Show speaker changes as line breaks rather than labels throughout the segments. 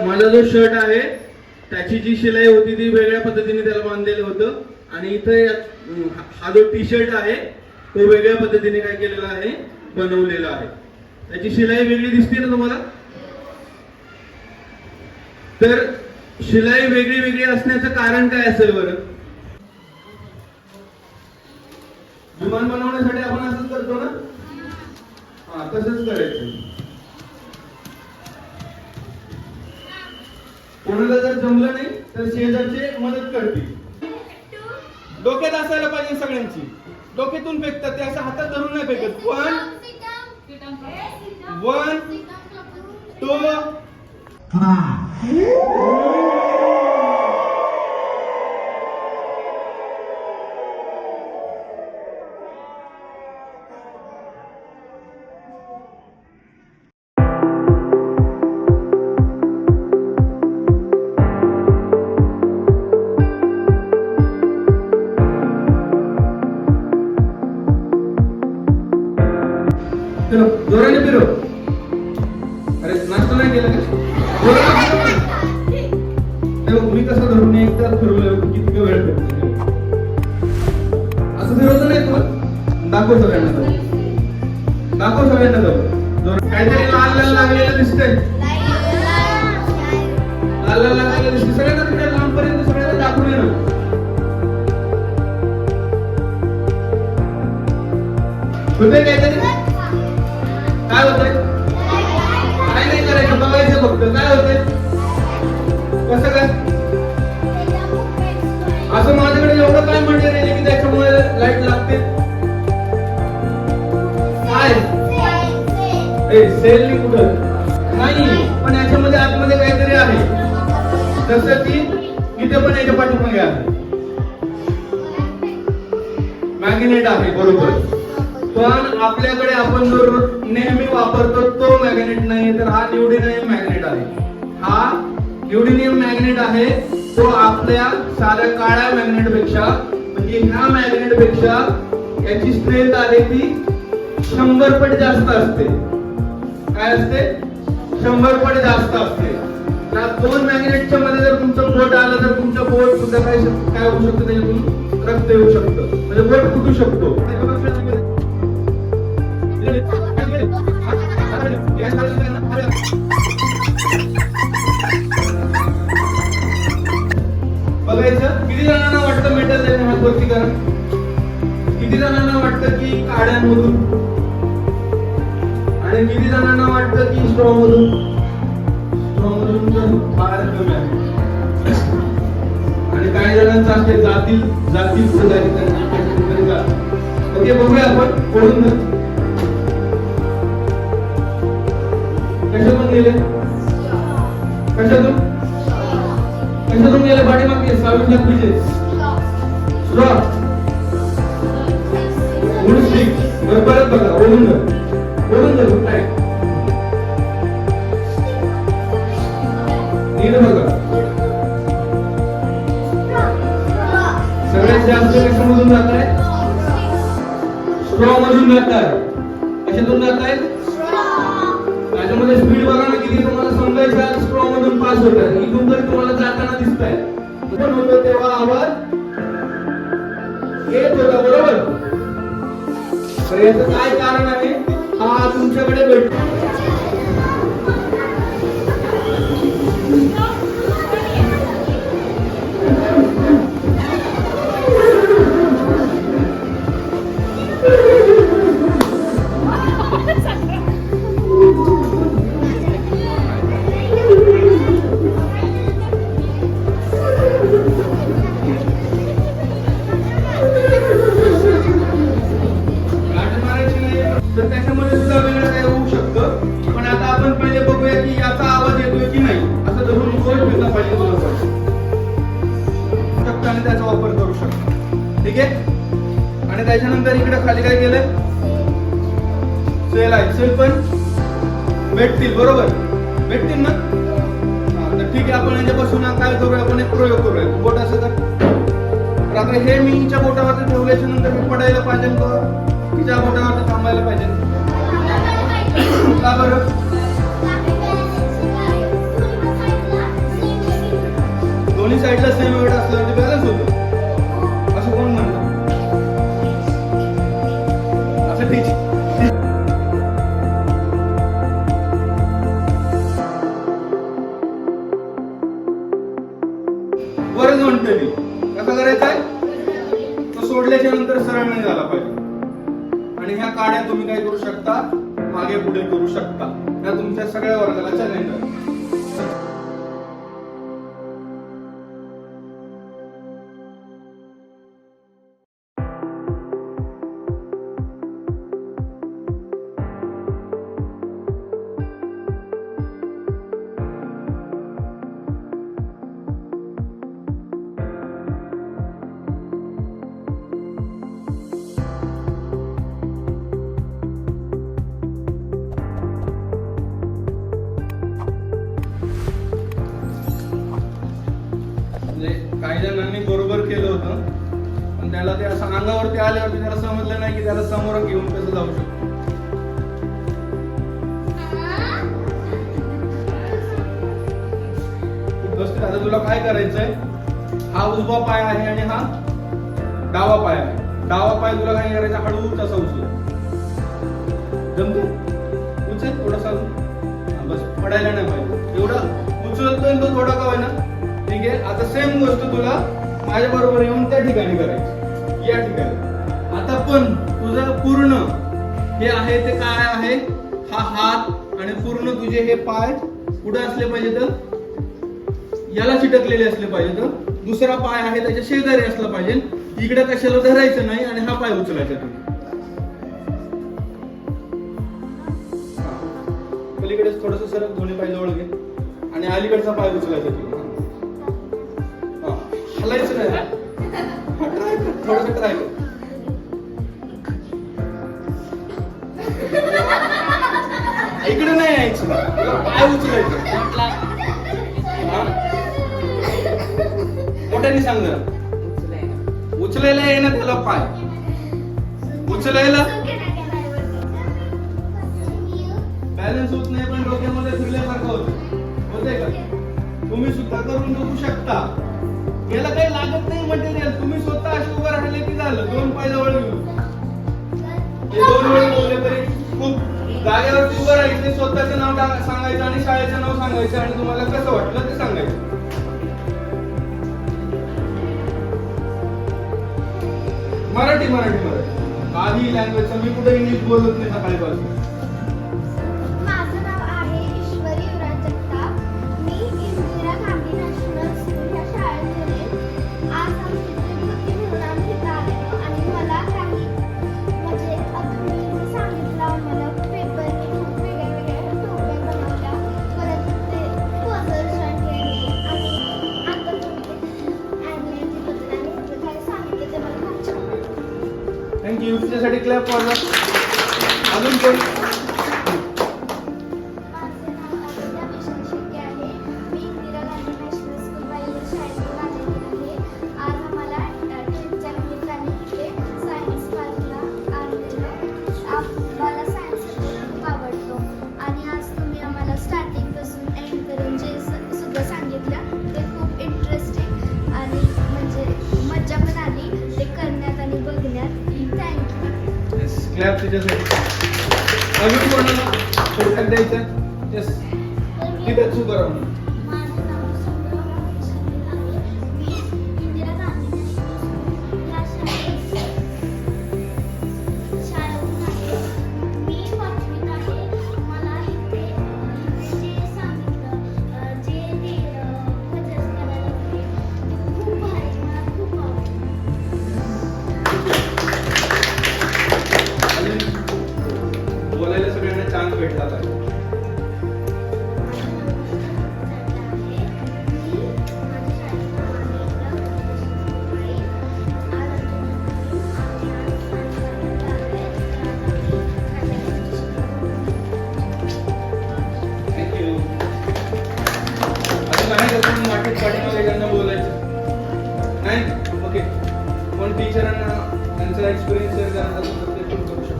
माझा जो शर्ट आहे त्याची जी शिलाई होती ती वेगळ्या पद्धतीने त्याला बांधलेलं होतं आणि इथे हा जो टी शर्ट आहे तो वेगळ्या पद्धतीने काय केलेला आहे, बनवलेला आहे. त्याची शिलाई वेगळी दिसते ना तुम्हाला. तर शिलाई वेगळी वेगळी असण्याचं कारण काय असेल बरं? विमान बनवण्यासाठी आपण असंच करतो ना. हा, तसंच करायचं. कोणाला जर जमलं नाही तर शेजारचे मदत करतील. डोक्यात असायला पाहिजे सगळ्यांची. डोक्यातून फेकतात ते, असं हातात धरून नाही फेकत. 1 2 जोराने फिरव. अरे नाश्ता नाही केला का? मी कसं धरून एकदा फिरवलं किती वेळ फिरतो. असं फिरवलं नाही तुला. दाखव सगळ्यांना जाऊ. दाखव सगळ्यांना जाऊ. काहीतरी लाल लाल लागलेलं दिसतंय. लाल लाल लागलेलं दिसतंय. सगळ्यांना तिकडे लांबपर्यंत सगळ्यांना दाखवून ये ना. होते काहीतरी. काय होतंय? काय नाही करायचं, बघायचं फक्त. काय होतंय? कसं काय? असं माझ्याकडे एवढं काय मटेरियल आहे की त्याच्यामुळे लाईट लागते. काय सेल कुठं नाही, पण याच्यामध्ये आतमध्ये काहीतरी आहे. जसं की इथे पण याच्या पाठीमागे आहे मॅग्नेट आहे. बरोबर. पण आपल्याकडे आपण जो नेहमी वापरतो तो मॅग्नेट नाही, तर हा न्यूडिनियम मॅग्नेट आहे. हा न्यूडिनियम मॅग्नेट आहे. तो आपल्या साध्या काळ्या मॅग्नेट पेक्षा, म्हणजे ह्या मॅग्नेट पेक्षा याची स्ट्रेंथ आहे ती 100 पट जास्त असते. काय असते? 100 पट जास्त असते. या दोन मॅग्नेटच्या मध्ये जर तुमचं बोट आलं तर तुमचं बोट सुद्धा काय होऊ शकतं, त्याच्यातून रक्त येऊ शकतं, म्हणजे बोट फुटू शकतो. बघायचं किती जणांना वाटतं मेटल त्याच्या हात वरती करा. किती जणांना वाटतं की काड्यांमधून, आणि किती जणांना वाटतं की स्ट्रॉ मधून तर फार कमी आहे. आणि काही जणांचं असे जातील प्रजाती त्यांना. ओके, बघूया आपण पडून कशातून गेले, कशातून गेले पाठीमागे 27 लाख बीजे स्ट्रॉ वुड स्टिक. परत बघा, ओढून काय नीट बघा. सगळ्यात जास्त कशामधून जात आहे? स्ट्रॉ मधून जात आहे. कशातून जात आहे? त्याच्यामध्ये स्पीड बघा ना किती तुम्हाला समजायचं. स्ट्रॉ मधून पास होत आहे. इथून जर तुम्हाला जाताना दिसत आहे पण होतो तेव्हा आवाज येत होता, बरोबर. तर याचं काय कारण आहे? हा तुमच्याकडे भेटतो. तर त्याच्यामध्ये सुद्धा वेगळं काय होऊ शकतं. पण आता आपण पहिले बघूया की याचा आवाज येतोय की नाही. असं धरून गोल ठेवला पाहिजे तुला आणि त्याचा वापर करू शकतो. ठीक आहे. आणि त्याच्यानंतर इकडे खाली काय केलंय? सेल आहे. सेल पण भेटतील, बरोबर भेटतील ना. तर ठीक आहे, आपण याच्यापासून काय करूया, आपण एक प्रयोग करूया. बोट असं तर आता हे मी हिच्या बोटावरती ठेवल्याच्या नंतर मी पडायला पाहिजे का तिच्या बोटावरती थांबायला पाहिजे? का बरं? दोन्ही साईडला सेम वेट असल्यावर ते बॅलन्स होतं असं कोण म्हणतं? असं ठीक. वरच म्हणतोय मी. कसं करायचं आहे? तो सोडल्याच्या नंतर सरळ नाही झाला पाहिजे. आणि ह्या काड्या तुम्ही काय करू शकता? मागे पुढे करू शकता. या तुमच्या सगळ्या वर्गाला चॅलेंज आहे. काही जणांनी बरोबर केलं होतं पण त्याला ते असं अंगावरती आल्यावरती त्याला समजलं नाही की त्याला समोर घेऊन कसं जाऊ शकतो. आता तुला काय करायचंय? हा उजवा पाय आहे आणि हा डावा पाय आहे. डावा पाय तुला काय करायचं? हळू तसा उचल. जमतो? उचल थोडासा, बस पडायला नाही पाहिजे. एवढा उचलतोय तो थोडा का होईना. ठीक आहे. आता सेम गोष्ट तुला माझ्या बरोबर येऊन त्या ठिकाणी करायची, या ठिकाणी. आता पण तुझं पूर्ण हे आहे ते काय आहे? हा हात आणि पूर्ण तुझे हे पाय कुठे असले पाहिजे? तर याला चिटकलेले असले पाहिजे. तर दुसरा पाय आहे त्याच्या शेजारी असला पाहिजे. इकडे कशाला धरायचं नाही आणि हा पाय उचलायचा. पलीकडेच थोडस सरक, दोन्ही पाय जवळ घे आणि अलीकडचा पाय उचलायचा. हलायचं नाही. ट्राय कर, थोडस ट्राय कर. इकडे नाही यायचं, पाय उचलायचं. मोठ्याने सांग जरा. उचलायला आहे ना त्याला पाय उचलायला बॅलन्स होत नाही पण डोक्यामध्ये फिरल्यासारखं होते का? तुम्ही सुद्धा करून बघू शकता. याला काही लागत नाही मटेरियल. तुम्ही स्वतः अशी उभं राहिले की झालं. दोन पाय जवळ घेऊन ते दोन वेळ बोलले तरी खूप. जागेवरती उभं राहायचं, स्वतःचं नाव सांगायचं आणि शाळेचं नाव सांगायचं आणि तुम्हाला कसं वाटलं ते सांगायचं. मराठी. काही लँग्वेजचा मी कुठे इंग्लिश बोलत नाही सकाळीपासून.
माझं नाव आहे ईश्वरी युवराज जगताप. मी इंदिरा गांधी नॅशनल स्कूल या शाळेमध्ये आज आमची ट्रिप होती म्हणून आम्ही इथं आलेलो आणि मला काही म्हणजे तुम्ही जे सांगितलं मला पेपरने खूप वेगळ्या वेगळ्या टोप्या बनवल्या, परत ते पझल्स केले आणि आता तुम्ही ॲनिमलबद्दल आणि सगळं काही सांगितलं ते मला खूप छान वाटलं.
थँक्यू. तुझ्यासाठी क्लॅप वाजवा. अजून कोण?
माझे नाव अविद्या विशाल शेट्टी आहे. मी इंदिरा गांधी नॅशनल स्कूल बाईला शाळेतून आलेली आहे. आज आम्हाला ट्रिपच्या निमित्ताने इथे सायन्स पार्कला आणलेलं. आम्हाला सायन्स खूप आवडतो आणि आज तुम्ही आम्हाला स्टार्टिंगपासून एंडपर्यंत जे सुद्धा सांगितलं ते खूप इंटरेस्टिंग आणि म्हणजे मजा पण आली ते करण्यात आणि बघण्यात. थँक्यू.
क्लॅप तुझ्यासाठी. अजून कोणाला थोडक्यात द्यायचं? येस. किती सुपर राहून.
माझं नाव सुब्रमण्य आहे. मी इंदिरा गांधी नॅशनल स्कूल या शाळेतून आहे. मी 5वीत आहे. मला इथे जे सांगितलं जे ते पझल्स करायला होते ते खूप भारी, मला खूप आवडलं.
अजून बोलायला सगळ्यांना चान्स भेटला पाहिजे. थँक्यू. अजून आहे का कोण वाटेत पाठीमागे त्यांना बोलायचं? नाही? ओके. कोण टीचरांना त्यांचा एक्सपिरियन्स शेअर करायचा असेल तर ते पण करू शकतो.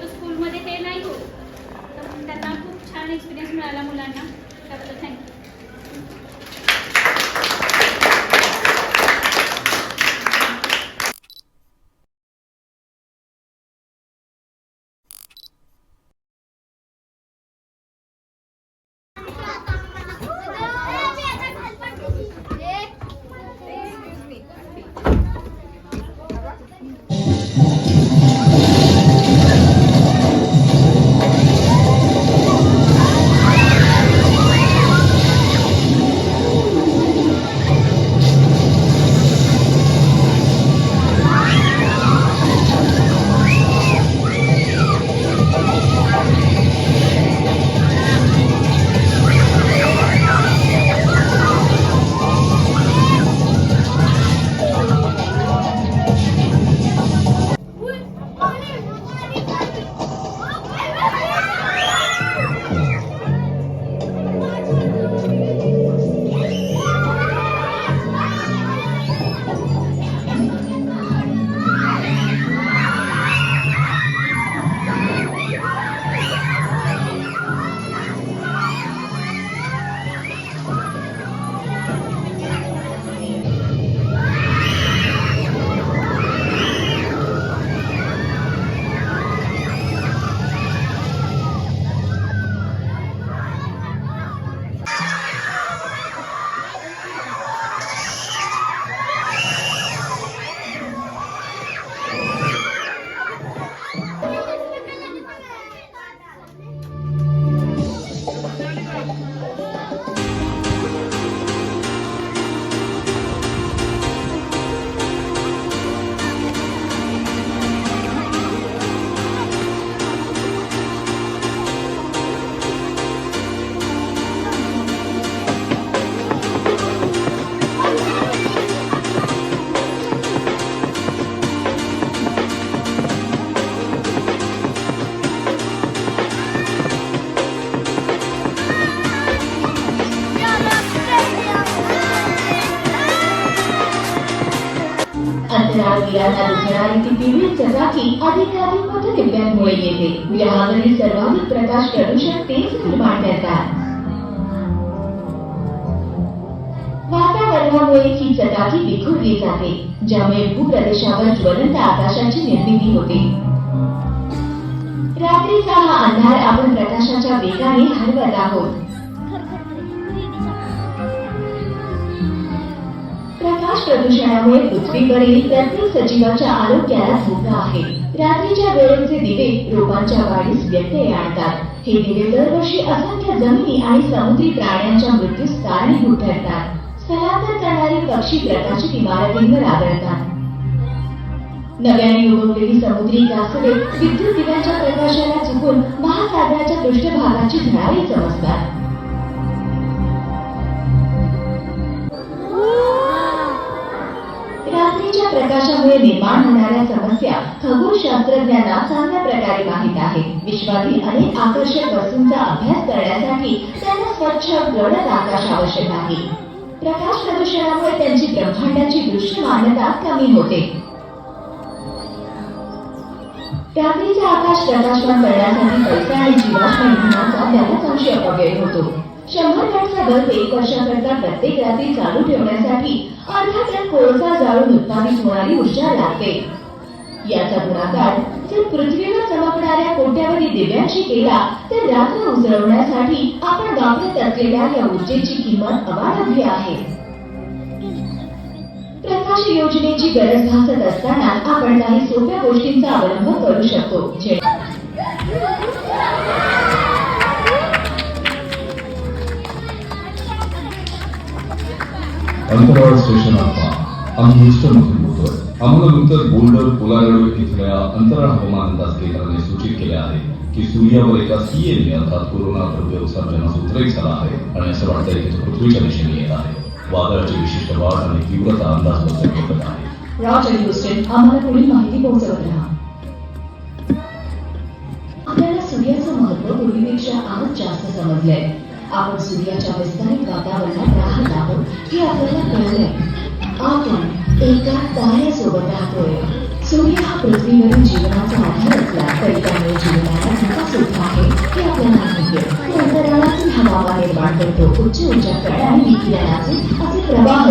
स्कूलमध्ये हे नाही होत, तर त्यांना खूप छान एक्सपिरियन्स मिळाला मुलांना, त्याबद्दल थँक्यू.
अंतराळवीरांना दिसणारी ती पिवळी चकाकी अधिकाधिक पथदिव्यांमुळे येते. यावरील सर्वाधिक प्रकाश प्रदूषण तेच निर्माण करतात. वातावरण पर्वामुळे ही चकाकी विखुरली जाते, ज्यामुळे भूप्रदेशावर ज्वलंत आकाशाची निर्मिती होते. रात्रीचा हा अंधार आपण प्रकाशाच्या वेगाने हरवत आहोत. प्रकाश प्रदूषणामुळे पृथ्वीवरील प्रत्येक सजीवाच्या आरोग्याला धोका आहे. रात्रीच्या वेळेचे दिवे रोपांच्या वाढीस व्यत्यय आणतात. हे दिवे दरवर्षी असंख्य जमिनी आणि समुद्री प्राण्यांच्या मृत्यूस कारणीभूत ठरतात. स्थलांतर करणारे पक्षी प्रकाशित इमारतींवर आढळतात. नव्याने उगवलेली समुद्री कासवे विद्युत दिव्यांच्या प्रकाशाला चुकून महासागराच्या पृष्ठभागाची झळाळी समजतात. रात्रीच्या प्रकाशामुळे निर्माण होणाऱ्या समस्या खगोलशास्त्रज्ञांना चांगल्या प्रकारे माहीत आहे. विश्वातील अनेक आकर्षक वस्तूंचा अभ्यास करण्यासाठी त्यांना स्वच्छ गडद आकाश आवश्यक आहे. प्रकाश प्रदूषणामुळे त्यांची ब्रह्मांडाची दृश्यमानता कमी होते. रात्रीचे आकाश प्रकाशमान करण्यासाठी पैसा आणि जीवाश्म इंधनाचा त्यालाच अंशी अपव्यय होतो. 100 वॅटचा बल्ब 1 वर्षाकरता प्रत्येक रात्री चालू ठेवण्यासाठी अर्धा टन कोळसा जाळून उत्पादित होणारी ऊर्जा लागते. याचा गुणाकार जर पृथ्वीवर चमकणाऱ्या कोट्यावधी दिव्यांशी केला तर रात्र उजळवण्यासाठी आपण वापरत असलेल्या या ऊर्जेची किंमत अवाढव्य आहे. प्रकाश योजनेची गरज भासत असताना आपण काही सोप्या गोष्टींचा अवलंब करू शकतो.
अंतराळ स्टेशनाचा आम्ही ह्युस्टनमधून बोलतोय. आम्हाला नुकतंच बोल्डर कोलोराडो इथल्या अंतराळ हवामान अंदाज केंद्राने सूचित केले आहे की सूर्यावर एका सीएने अर्थात कोरोना द्रव्य उत्सर्जनाचा उद्रेक झाला आहे आणि असं वाटतंय की तो पृथ्वीच्या दिशेने येत आहे. वादळाची विशिष्ट वाढ आणि तीव्रता अंदाज बसत आहे.
रॉजर ह्युस्टन, आम्हाला पुढील माहिती पोहोचवत राहा. आपल्याला सूर्याचं महत्व पूर्वीपेक्षा आज जास्त समजलंय. आपण सूर्याच्या विस्तारित वातावरणात राहत आहोत हे आपल्याला कळलंय. आपण एका ताऱ्यासोबत राहतोय. सूर्य हा पृथ्वीवरील जीवनाचा आधार असला तरी त्यामुळे जीवनाला धोका सुद्धा आहे हे आपल्याला माहिती. अंतराळातील हवामान निर्माण करतो. उच्च ऊर्जा कण आणि विकिरणाचे असे प्रवाह